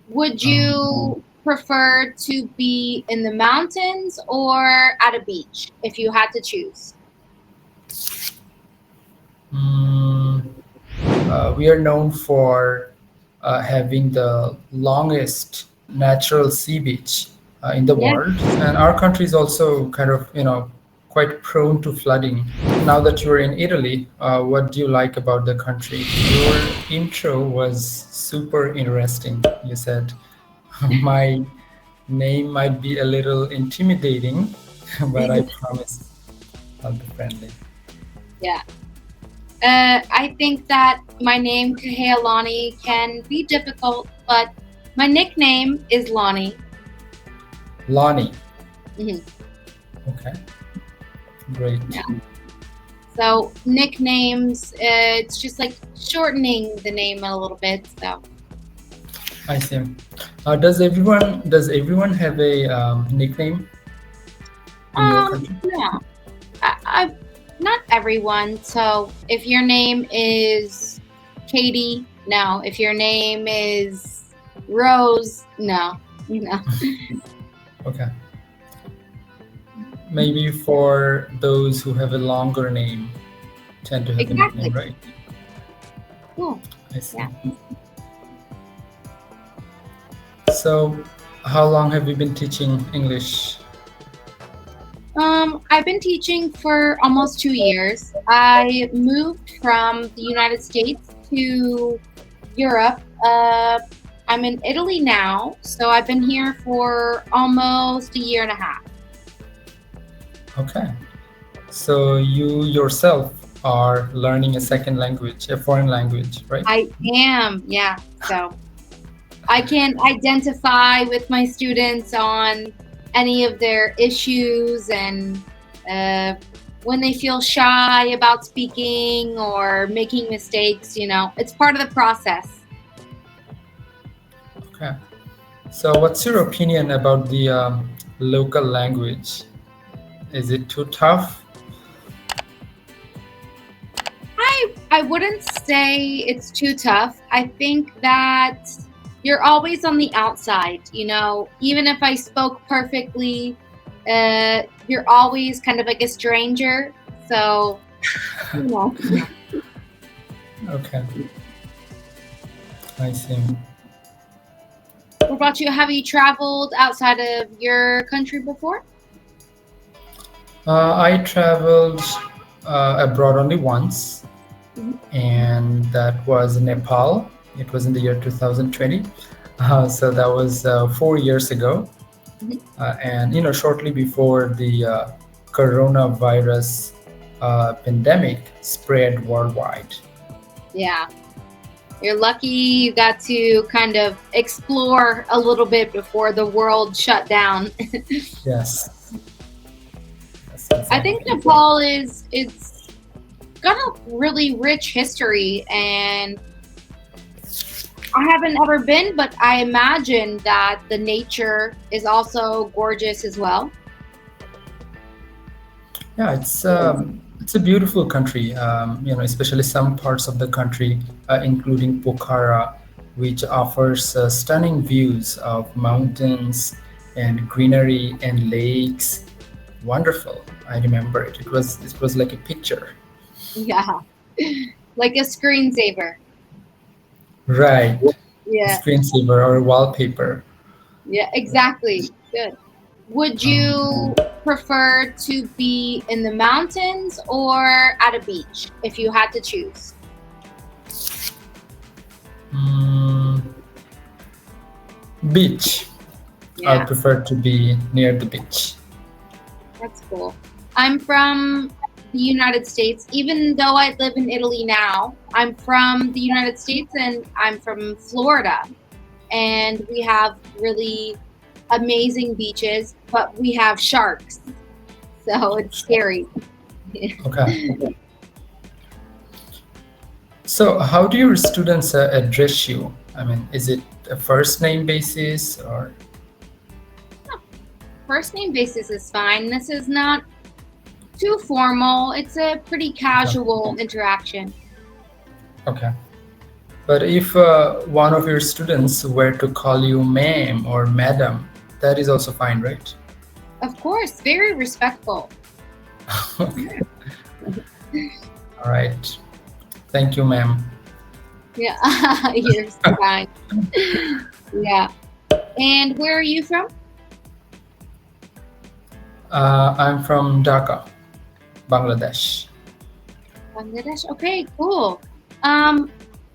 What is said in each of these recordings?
Would Um, you prefer to be in the mountains or at a beach if you had to choose? mm, we are known for having the longest natural sea beach in the Yeah. world, and our country is also kind of quite prone to flooding. Now that you're in Italy, what do you like about the country? Your intro was super interesting. You said my name might be a little intimidating, but I promise I'll be friendly. Yeah. I think that my name, Kahealani, can be difficult, but my nickname is Lonnie. Lonnie. Mhm. Okay, great. Yeah. So nicknames, it's just like shortening the name a little bit. So I see. Does everyone have a nickname in your country? yeah, I not everyone. So if your name is Katie, no. If your name is Rose, no. No. Okay. Maybe for those who have a longer name tend to have a nickname, Exactly. right? Cool. I see. Yeah. So, how long have you been teaching English? I've been teaching for almost 2 years. I moved from the United States to Europe. I'm in Italy now, so I've been here for almost a year and a half. Okay. So, you yourself are learning a second language, a foreign language, right? I am, yeah. So I can identify with my students on any of their issues and uh, when they feel shy about speaking or making mistakes, it's part of the process. Okay. So, what's your opinion about the local language? Is it too tough? I wouldn't say it's too tough. I think that you're always on the outside, even if I spoke perfectly, you're always kind of like a stranger. So, you know. Okay, I see. What about you? Have you traveled outside of your country before? I traveled abroad only once, Mhm. and that was Nepal. It was in the year 2020. So that was 4 years ago. Mhm. And, shortly before the coronavirus pandemic spread worldwide. Yeah, you're lucky you got to kind of explore a little bit before the world shut down. Yes, yes, I think exactly. Nepal is it's got a really rich history, and I haven't ever been, but I imagine that the nature is also gorgeous as well. Yeah, it's a beautiful country. Especially some parts of the country, including Pokhara, which offers stunning views of mountains and greenery and lakes. Wonderful. I remember it. It was like a picture. Yeah, like a screensaver. Right. A Yeah, screensaver or wallpaper. yeah, exactly. Good. Would Um, you prefer to be in the mountains or at a beach if you had to choose? mm, Beach. I'll Yeah, prefer to be near the beach. that's cool. I'm from the United States, even though I live in Italy now. I'm from the United States and I'm from Florida. And we have really amazing beaches, but we have sharks. So it's scary. Okay. So, how do your students address you? I mean, is it a first name basis or First name basis is fine. This is not too formal. It's a pretty okay? casual interaction. Okay. But if one of your students were to call you ma'am or madam, that is also fine, right? Of course, very respectful. Okay. All right. Thank you, ma'am. Yeah, you're so fine. Yeah. And where are you from? I'm from Dhaka, Bangladesh. Bangladesh. Okay, cool.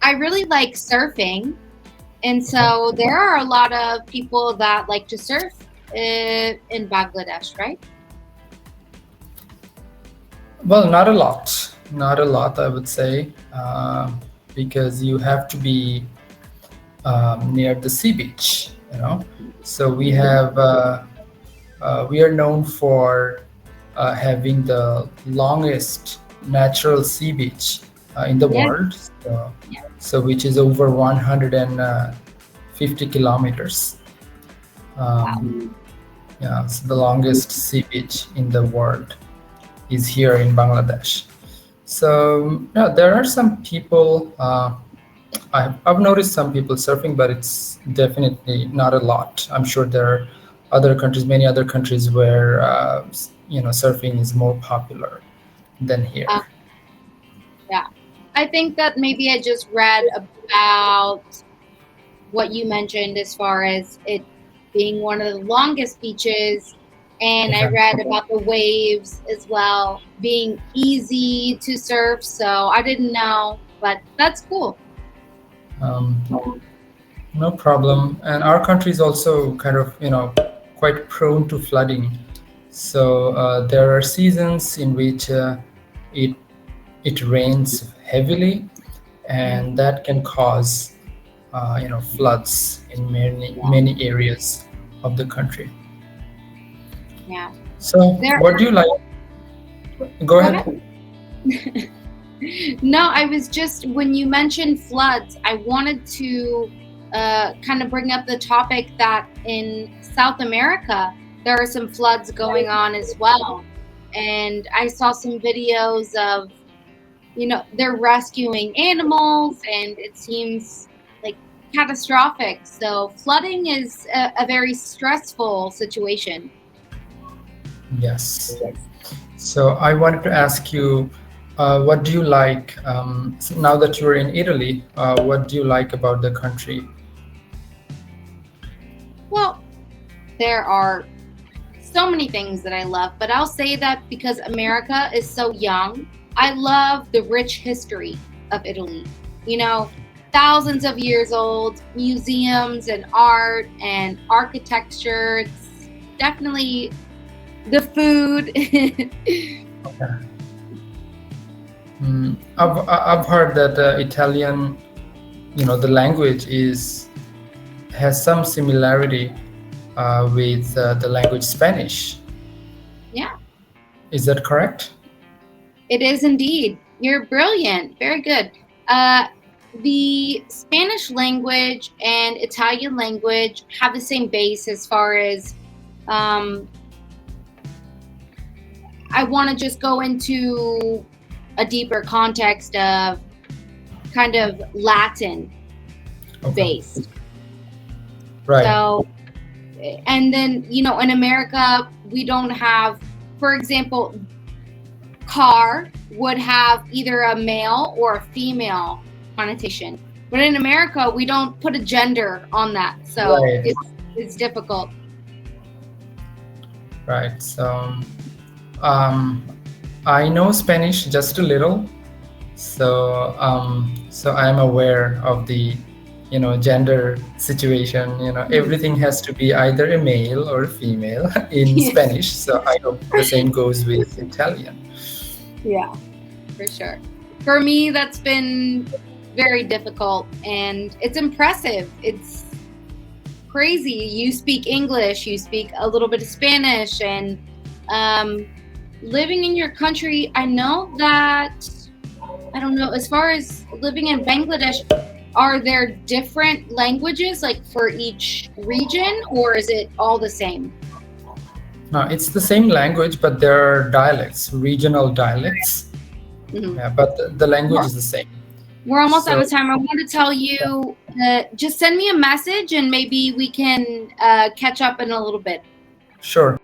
I really like surfing, and Okay. so there are a lot of people that like to surf in Bangladesh, right? Well, not a lot. Not a lot, I would say, because you have to be near the sea beach, you know. So we are known for having the longest natural sea beach in the Yeah. world, so which is over 150 kilometers. Wow. Yeah, so the longest sea beach in the world is here in Bangladesh. So yeah, there are some people. I've noticed some people surfing, but it's definitely not a lot. I'm sure there are other countries, many other countries where surfing is more popular than Uh, here. yeah. I think that maybe I just read about what you mentioned as far as it being one of the longest beaches. And I Okay. read about the waves as well being easy to surf. So I didn't know, but that's cool. Um, no problem. And our country is also kind of quite prone to flooding. So there are seasons in which it it rains heavily, Mm, and that can cause floods in yeah, many areas of the country. yeah. So There, what do you like? Go go ahead. ahead. No, I was just, when you mentioned floods, I wanted to kind of bring up the topic that in South America, there are some floods going on as well. And I saw some videos of, they're rescuing animals, and it seems like catastrophic. So flooding is a very stressful situation. Yes. So I wanted to ask you, what do you like now that you're in Italy? What do you like about the country? Well, there are so many things that I love, but I'll say that because America is so young, I love the rich history of Italy. You know, thousands of years old, museums and art and architecture. It's definitely the food. Okay. I've heard that Italian, the language has some similarity with the language Spanish. Yeah, Is that correct? it is indeed. You're brilliant. Very good. Uh, the Spanish language and Italian language have the same base as far as um, I want to just go into a deeper context of kind of Latin Okay. based. Right. So, and then, in America, we don't have, for example, car would have either a male or a female connotation. But in America, we don't put a gender on that. So Right. it's difficult. Right. So um, I know Spanish just a little. So I'm aware of the gender situation. Everything has to be either a male or a female in Spanish. So I hope the same goes with Italian. Yeah, for sure. For me, that's been very difficult, and it's impressive. It's crazy. You speak English, you speak a little bit of Spanish, and living in your country, I know that, I don't know, as far as living in Bangladesh, are there different languages like for each region, or is it all the same? No, it's the same language, but there are dialects, regional dialects. Mhm. Yeah, but the language is the same. We're almost out So, of time. I want to tell you, just send me a message and maybe we can catch up in a little bit. sure.